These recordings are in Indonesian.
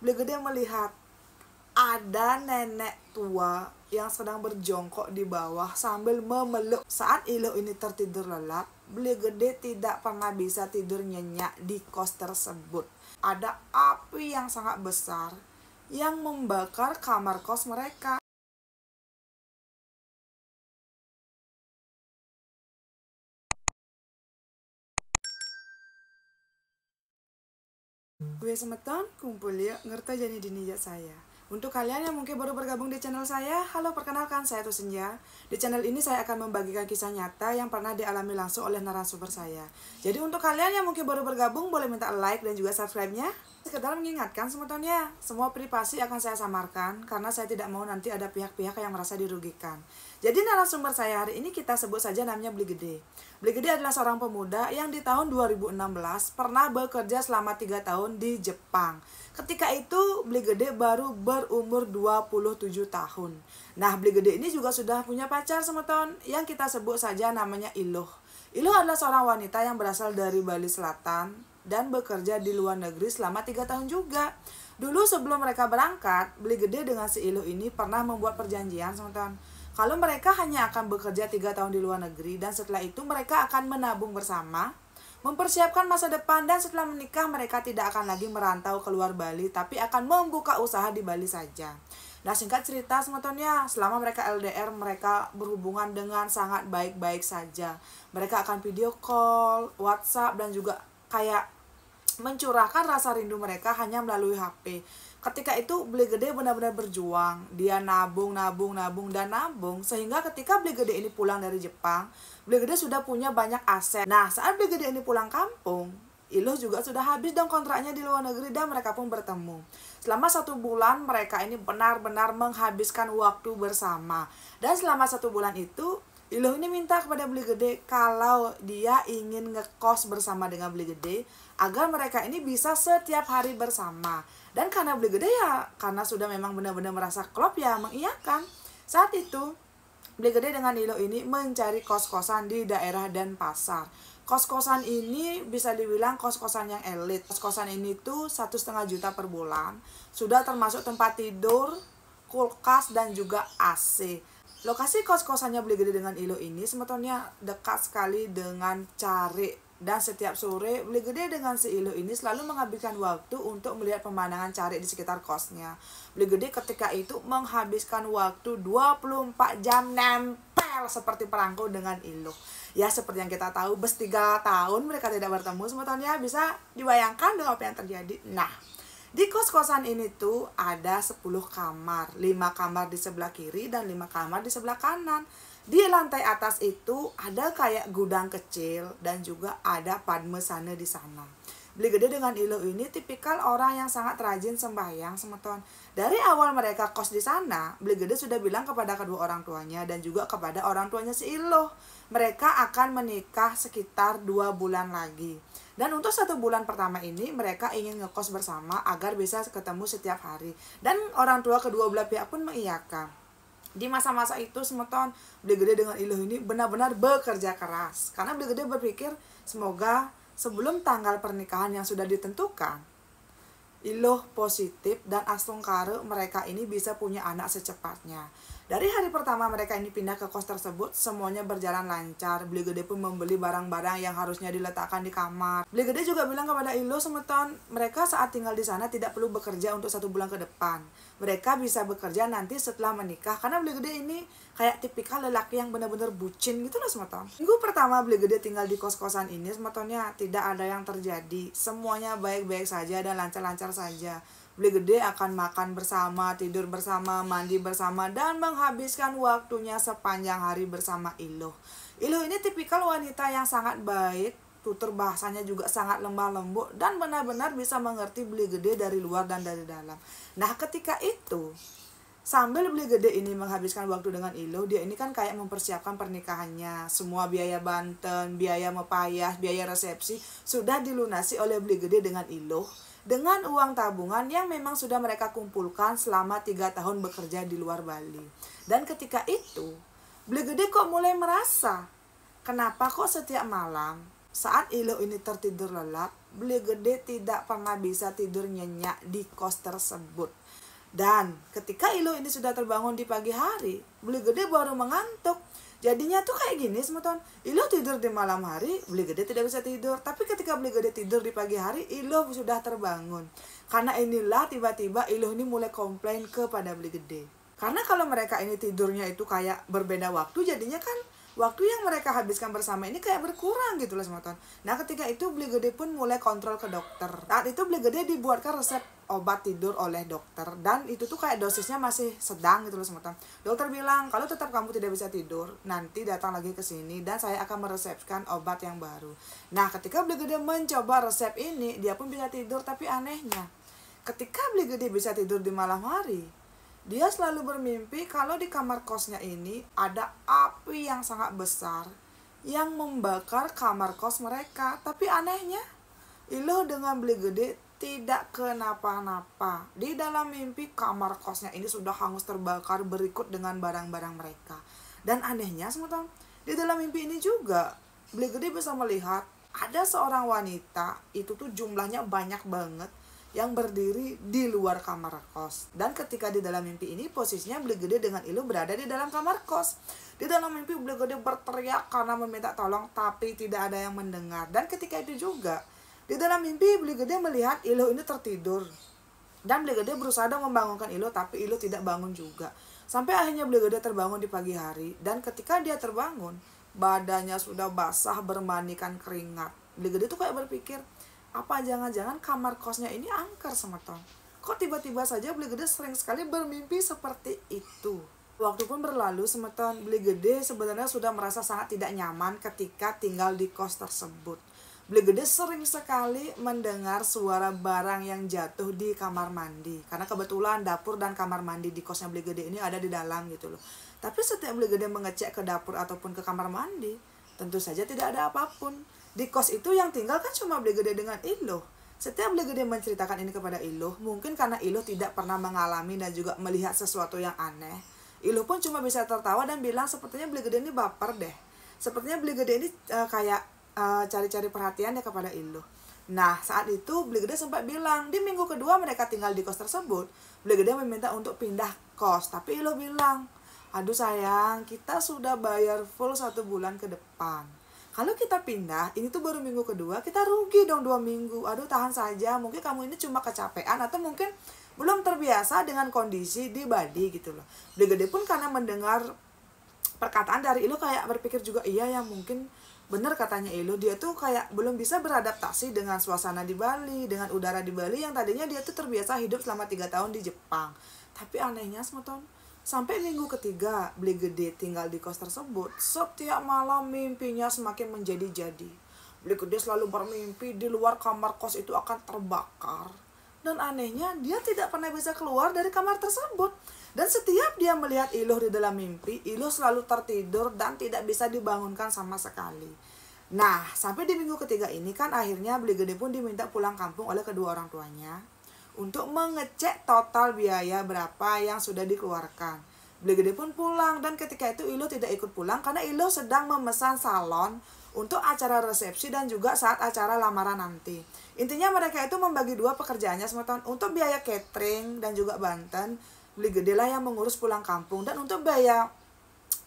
Beli Gede melihat ada nenek tua yang sedang berjongkok di bawah sambil memeluk. Saat Iluh ini tertidur lelap, Beli Gede tidak pernah bisa tidur nyenyak di kos tersebut. Ada api yang sangat besar yang membakar kamar kos mereka. Gue semeton, kumpul yuk, ngerti jadi dinijat saya. Untuk kalian yang mungkin baru bergabung di channel saya, halo, perkenalkan, saya Tusenja. Di channel ini saya akan membagikan kisah nyata yang pernah dialami langsung oleh narasumber saya. Jadi untuk kalian yang mungkin baru bergabung, boleh minta like dan juga subscribe-nya. Sekedar mengingatkan semetonnya, semua privasi akan saya samarkan karena saya tidak mau nanti ada pihak-pihak yang merasa dirugikan. Jadi narasumber saya hari ini kita sebut saja namanya Beli Gede. Beli Gede adalah seorang pemuda yang di tahun 2016 pernah bekerja selama 3 tahun di Jepang. Ketika itu Beli Gede baru berumur 27 tahun. Nah, Beli Gede ini juga sudah punya pacar semeton yang kita sebut saja namanya Iluh. Iluh adalah seorang wanita yang berasal dari Bali Selatan dan bekerja di luar negeri selama 3 tahun juga. Dulu sebelum mereka berangkat, Beli Gede dengan si Iluh ini pernah membuat perjanjian semeton. Kalau mereka hanya akan bekerja 3 tahun di luar negeri dan setelah itu mereka akan menabung bersama, mempersiapkan masa depan, dan setelah menikah mereka tidak akan lagi merantau keluar Bali tapi akan membuka usaha di Bali saja. Nah, singkat cerita semetonnya, selama mereka LDR mereka berhubungan dengan sangat baik-baik saja. Mereka akan video call, WhatsApp, dan juga kayak mencurahkan rasa rindu mereka hanya melalui HP. Ketika itu Beli Gede benar-benar berjuang. Dia nabung sehingga ketika Beli Gede ini pulang dari Jepang, Beli Gede sudah punya banyak aset. Nah, saat Beli Gede ini pulang kampung, Iluh juga sudah habis dong kontraknya di luar negeri dan mereka pun bertemu. Selama 1 bulan mereka ini benar-benar menghabiskan waktu bersama. Dan selama 1 bulan itu Iluh ini minta kepada Beli Gede kalau dia ingin ngekos bersama dengan Beli Gede agar mereka ini bisa setiap hari bersama. Dan karena Beli Gede ya, karena sudah memang benar-benar merasa klop ya mengiyakan. Saat itu Beli Gede dengan Iluh ini mencari kos-kosan di daerah Denpasar. Kos-kosan ini bisa dibilang kos-kosan yang elit. Kos-kosan ini tuh 1,5 juta per bulan. Sudah termasuk tempat tidur, kulkas, dan juga AC. Lokasi kos-kosannya Beli Gede dengan Iluh ini semetonnya dekat sekali dengan Carik. Dan setiap sore Beli Gede dengan si Iluh ini selalu menghabiskan waktu untuk melihat pemandangan Carik di sekitar kosnya. Beli Gede ketika itu menghabiskan waktu 24 jam nempel seperti perangko dengan Iluh. Ya, seperti yang kita tahu, 3 tahun mereka tidak bertemu semetonnya, bisa dibayangkan dengan apa yang terjadi. Nah, di kos-kosan ini tuh ada 10 kamar, 5 kamar di sebelah kiri dan 5 kamar di sebelah kanan. Di lantai atas itu ada kayak gudang kecil dan juga ada padmesana di sana. Beli Gede dengan Iluh ini tipikal orang yang sangat rajin sembahyang semeton. Dari awal mereka kos di sana, Beli Gede sudah bilang kepada kedua orang tuanya dan juga kepada orang tuanya si Iluh, mereka akan menikah sekitar 2 bulan lagi. Dan untuk 1 bulan pertama ini mereka ingin ngekos bersama agar bisa ketemu setiap hari. Dan orang tua kedua belah pihak pun mengiyakan. Di masa-masa itu semeton, Beli Gede dengan Iluh ini benar-benar bekerja keras. Karena Beli Gede berpikir semoga sebelum tanggal pernikahan yang sudah ditentukan, Iluh positif dan astungkare mereka ini bisa punya anak secepatnya. Dari hari pertama mereka ini pindah ke kos tersebut, semuanya berjalan lancar. Beli Gede pun membeli barang-barang yang harusnya diletakkan di kamar. Beli Gede juga bilang kepada Iluh semeton, mereka saat tinggal di sana tidak perlu bekerja untuk 1 bulan ke depan. Mereka bisa bekerja nanti setelah menikah. Karena Beli Gede ini kayak tipikal lelaki yang benar-benar bucin gitu loh semeton. Minggu pertama Beli Gede tinggal di kos-kosan ini semetonnya tidak ada yang terjadi. Semuanya baik-baik saja dan lancar-lancar saja. Beli Gede akan makan bersama, tidur bersama, mandi bersama, dan menghabiskan waktunya sepanjang hari bersama Iluh. Iluh ini tipikal wanita yang sangat baik, tutur bahasanya juga sangat lemah lembut, dan benar-benar bisa mengerti Beli Gede dari luar dan dari dalam. Nah, ketika itu, sambil Beli Gede ini menghabiskan waktu dengan Iluh, dia ini kan kayak mempersiapkan pernikahannya. Semua biaya banten, biaya mepayah, biaya resepsi sudah dilunasi oleh Beli Gede dengan Iluh dengan uang tabungan yang memang sudah mereka kumpulkan selama 3 tahun bekerja di luar Bali. Dan ketika itu, Beli Gede kok mulai merasa, kenapa kok setiap malam Saat Iloh ini tertidur lelap, Beli Gede tidak pernah bisa tidur nyenyak di kos tersebut. Dan ketika Iloh ini sudah terbangun di pagi hari, Beli Gede baru mengantuk. Jadinya tuh kayak gini teman-teman, Iloh tidur di malam hari, Beli Gede tidak bisa tidur. Tapi ketika Beli Gede tidur di pagi hari, Iloh sudah terbangun. Karena inilah tiba-tiba Iloh ini mulai komplain kepada Beli Gede. Karena kalau mereka ini tidurnya itu kayak berbeda waktu, jadinya kan waktu yang mereka habiskan bersama ini kayak berkurang gitu loh teman-teman. Nah ketika itu Beli Gede pun mulai kontrol ke dokter. Saat itu Beli Gede dibuatkan resep obat tidur oleh dokter, dan itu tuh kayak dosisnya masih sedang gitu loh teman-teman. Dokter bilang kalau tetap kamu tidak bisa tidur, nanti datang lagi ke sini dan saya akan meresepkan obat yang baru. Nah ketika Beli Gede mencoba resep ini, dia pun bisa tidur. Tapi anehnya, ketika Beli Gede bisa tidur di malam hari, dia selalu bermimpi kalau di kamar kosnya ini ada api yang sangat besar yang membakar kamar kos mereka. Tapi anehnya, Iloh dengan Beli Gede tidak kenapa-napa. Di dalam mimpi kamar kosnya ini sudah hangus terbakar berikut dengan barang-barang mereka. Dan anehnya teman-teman, di dalam mimpi ini juga Beli Gede bisa melihat ada seorang wanita, itu tuh jumlahnya banyak banget, yang berdiri di luar kamar kos. Dan ketika di dalam mimpi ini posisinya Beli Gede dengan Iloh berada di dalam kamar kos. Di dalam mimpi Beli Gede berteriak karena meminta tolong, tapi tidak ada yang mendengar. Dan ketika itu juga di dalam mimpi Beli Gede melihat Iloh ini tertidur. Dan Beli Gede berusaha membangunkan Iloh, tapi Iloh tidak bangun juga. Sampai akhirnya Beli Gede terbangun di pagi hari. Dan ketika dia terbangun, badannya sudah basah bermanikan keringat. Beli Gede tuh kayak berpikir, apa jangan-jangan kamar kosnya ini angker teman-teman? Kok tiba-tiba saja Beli Gede sering sekali bermimpi seperti itu? Waktu pun berlalu teman-teman, Beli Gede sebenarnya sudah merasa sangat tidak nyaman ketika tinggal di kos tersebut. Beli Gede sering sekali mendengar suara barang yang jatuh di kamar mandi. Karena kebetulan dapur dan kamar mandi di kosnya Beli Gede ini ada di dalam gitu loh. Tapi setiap Beli Gede mengecek ke dapur ataupun ke kamar mandi, tentu saja tidak ada apapun. Di kos itu yang tinggal kan cuma Beli Gede dengan Iloh. Setiap Beli Gede menceritakan ini kepada Iloh, mungkin karena Iloh tidak pernah mengalami dan juga melihat sesuatu yang aneh, Iloh pun cuma bisa tertawa dan bilang sepertinya Beli Gede ini baper deh. Sepertinya Beli Gede ini kayak cari-cari perhatian ya kepada Iloh. Nah saat itu Beli Gede sempat bilang di minggu kedua mereka tinggal di kos tersebut, Beli Gede meminta untuk pindah kos. Tapi Iloh bilang, aduh sayang, kita sudah bayar full 1 bulan ke depan. Kalau kita pindah, ini tuh baru minggu kedua, kita rugi dong 2 minggu. Aduh tahan saja, mungkin kamu ini cuma kecapean atau mungkin belum terbiasa dengan kondisi di Bali gitu loh. Beli Gede pun karena mendengar perkataan dari Iloh kayak berpikir juga, iya ya mungkin bener katanya Iloh, dia tuh kayak belum bisa beradaptasi dengan suasana di Bali, dengan udara di Bali yang tadinya dia tuh terbiasa hidup selama 3 tahun di Jepang. Tapi anehnya teman-teman, sampai minggu ketiga Beli Gede tinggal di kos tersebut, setiap malam mimpinya semakin menjadi-jadi. Beli Gede selalu bermimpi di luar kamar kos itu akan terbakar. Dan anehnya dia tidak pernah bisa keluar dari kamar tersebut. Dan setiap dia melihat Iloh di dalam mimpi, Iloh selalu tertidur dan tidak bisa dibangunkan sama sekali. Nah, sampai di minggu ketiga ini kan akhirnya Beli Gede pun diminta pulang kampung oleh kedua orang tuanya untuk mengecek total biaya berapa yang sudah dikeluarkan. Beli Gede pun pulang, dan ketika itu Iloh tidak ikut pulang karena Iloh sedang memesan salon untuk acara resepsi dan juga saat acara lamaran nanti. Intinya mereka itu membagi dua pekerjaannya teman-teman. Untuk biaya catering dan juga Banten, Beli Gede lah yang mengurus pulang kampung, dan untuk biaya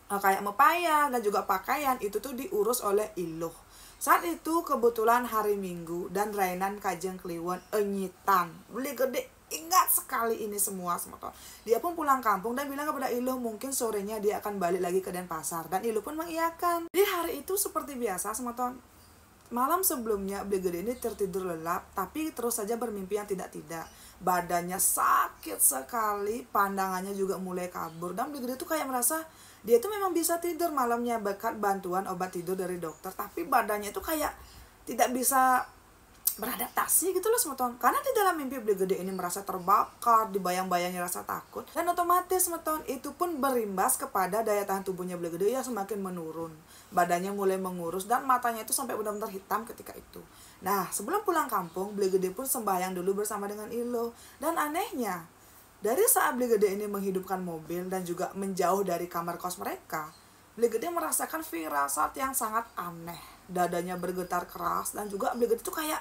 kayak mepayang dan juga pakaian itu tuh diurus oleh Iloh. Saat itu kebetulan hari Minggu dan Rainan Kajeng Kliwon enyitan. Beli Gede ingat sekali ini semua teman-teman. Dia pun pulang kampung dan bilang kepada Iloh mungkin sorenya dia akan balik lagi ke Denpasar, dan Iloh pun mengiyakan. Di hari itu seperti biasa teman-teman, malam sebelumnya Beli Gede ini tertidur lelap, tapi terus saja bermimpi yang tidak-tidak. Badannya sakit sekali, pandangannya juga mulai kabur, dan Beli Gede tuh kayak merasa dia tuh memang bisa tidur malamnya berkat bantuan obat tidur dari dokter, tapi badannya tuh kayak tidak bisa beradaptasi gitu loh teman-teman. Karena di dalam mimpi Beli Gede ini merasa terbakar, dibayang-bayangi rasa takut, dan otomatis teman-teman itu pun berimbas kepada daya tahan tubuhnya Beli Gede yang semakin menurun. Badannya mulai mengurus dan matanya itu sampai benar-benar hitam ketika itu. Nah sebelum pulang kampung, Beli Gede pun sembahyang dulu bersama dengan Iloh. Dan anehnya, dari saat Beli Gede ini menghidupkan mobil dan juga menjauh dari kamar kos mereka, Beli Gede merasakan firasat yang sangat aneh. dadanya bergetar keras, dan juga Bli Gede tuh kayak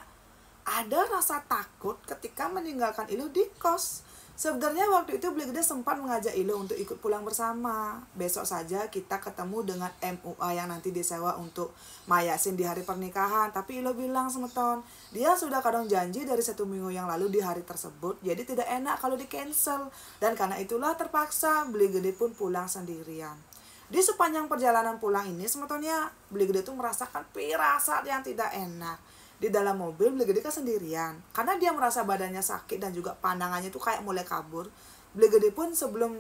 ada rasa takut ketika meninggalkan Ilu di kos. Sebenarnya waktu itu Bli Gede sempat mengajak Ilu untuk ikut pulang bersama. Besok saja kita ketemu dengan MUA yang nanti disewa untuk mayasin di hari pernikahan. Tapi Ilu bilang semeton, dia sudah kadang janji dari 1 minggu yang lalu di hari tersebut. Jadi tidak enak kalau di cancel. Dan karena itulah terpaksa Bli Gede pun pulang sendirian. Di sepanjang perjalanan pulang ini semetonnya Bli Gede tuh merasakan pirasat yang tidak enak. Di dalam mobil Bli Gede kan sendirian, karena dia merasa badannya sakit dan juga pandangannya tuh kayak mulai kabur. Bli Gede pun sebelum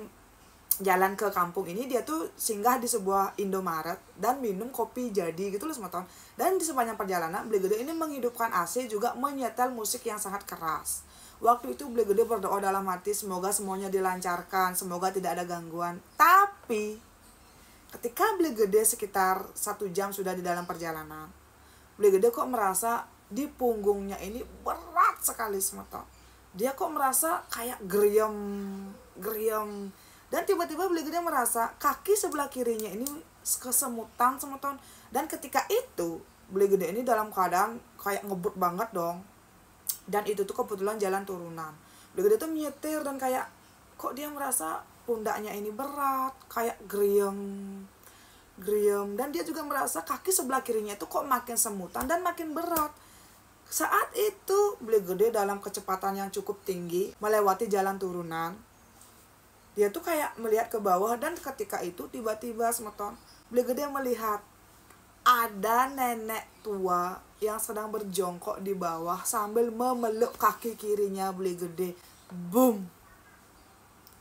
jalan ke kampung ini dia tuh singgah di sebuah Indomaret dan minum kopi jadi gitu loh semeton. Dan di sepanjang perjalanan Bli Gede ini menghidupkan AC, juga menyetel musik yang sangat keras. Waktu itu Bli Gede berdoa dalam hati semoga semuanya dilancarkan, semoga tidak ada gangguan. Tapi ketika Bli Gede sekitar 1 jam sudah di dalam perjalanan, Bli Gede kok merasa di punggungnya ini berat sekali semeton. Dia kok merasa kayak geriem. Dan tiba-tiba Bli Gede merasa kaki sebelah kirinya ini kesemutan semeton. Dan ketika itu Bli Gede ini dalam keadaan kayak ngebut banget dong. Dan itu tuh kebetulan jalan turunan. Bli Gede tuh nyetir dan kayak kok dia merasa pundaknya ini berat, kayak geriem. Dan dia juga merasa kaki sebelah kirinya itu kok makin semutan dan makin berat. Saat itu Bli Gede dalam kecepatan yang cukup tinggi melewati jalan turunan. Dia tuh kayak melihat ke bawah, dan ketika itu tiba-tiba semeton Bli Gede melihat ada nenek tua yang sedang berjongkok di bawah sambil memeluk kaki kirinya Bli Gede. Boom.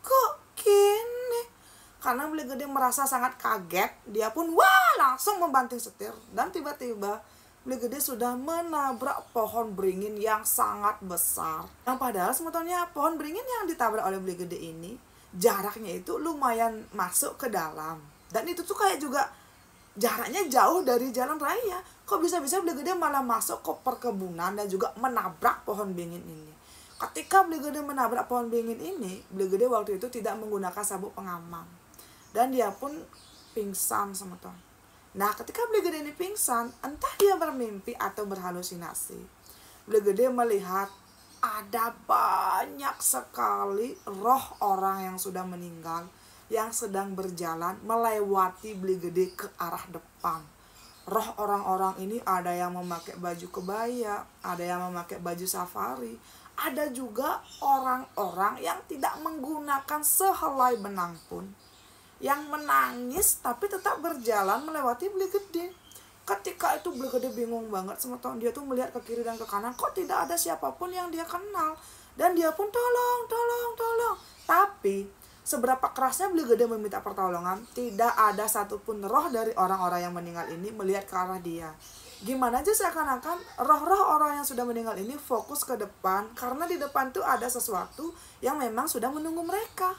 Kok gini? Karena Bli Gede merasa sangat kaget, dia pun langsung membanting setir, dan tiba-tiba Bli Gede sudah menabrak pohon beringin yang sangat besar. Yang padahal sebetulnya pohon beringin yang ditabrak oleh Bli Gede ini jaraknya itu lumayan masuk ke dalam. Dan itu tuh kayak juga jaraknya jauh dari jalan raya. Kok bisa-bisa Bli Gede malah masuk ke perkebunan dan juga menabrak pohon beringin ini. Ketika Bli Gede menabrak pohon beringin ini, Bli Gede waktu itu tidak menggunakan sabuk pengaman. Dan dia pun pingsan semeton. Nah, ketika Bli Gede ini pingsan, entah dia bermimpi atau berhalusinasi, Bli Gede melihat ada banyak sekali roh orang yang sudah meninggal yang sedang berjalan melewati Bli Gede ke arah depan. Roh orang-orang ini ada yang memakai baju kebaya, ada yang memakai baju safari, ada juga orang-orang yang tidak menggunakan sehelai benang pun, yang menangis tapi tetap berjalan melewati Bli Gede. Ketika itu Bli Gede bingung banget semeton. Dia tuh melihat ke kiri dan ke kanan, kok tidak ada siapapun yang dia kenal. Dan dia pun tolong. Tapi seberapa kerasnya Bli Gede meminta pertolongan, tidak ada satupun roh dari orang-orang yang meninggal ini melihat ke arah dia. Gimana aja seakan-akan roh-roh orang yang sudah meninggal ini fokus ke depan, karena di depan tuh ada sesuatu yang memang sudah menunggu mereka.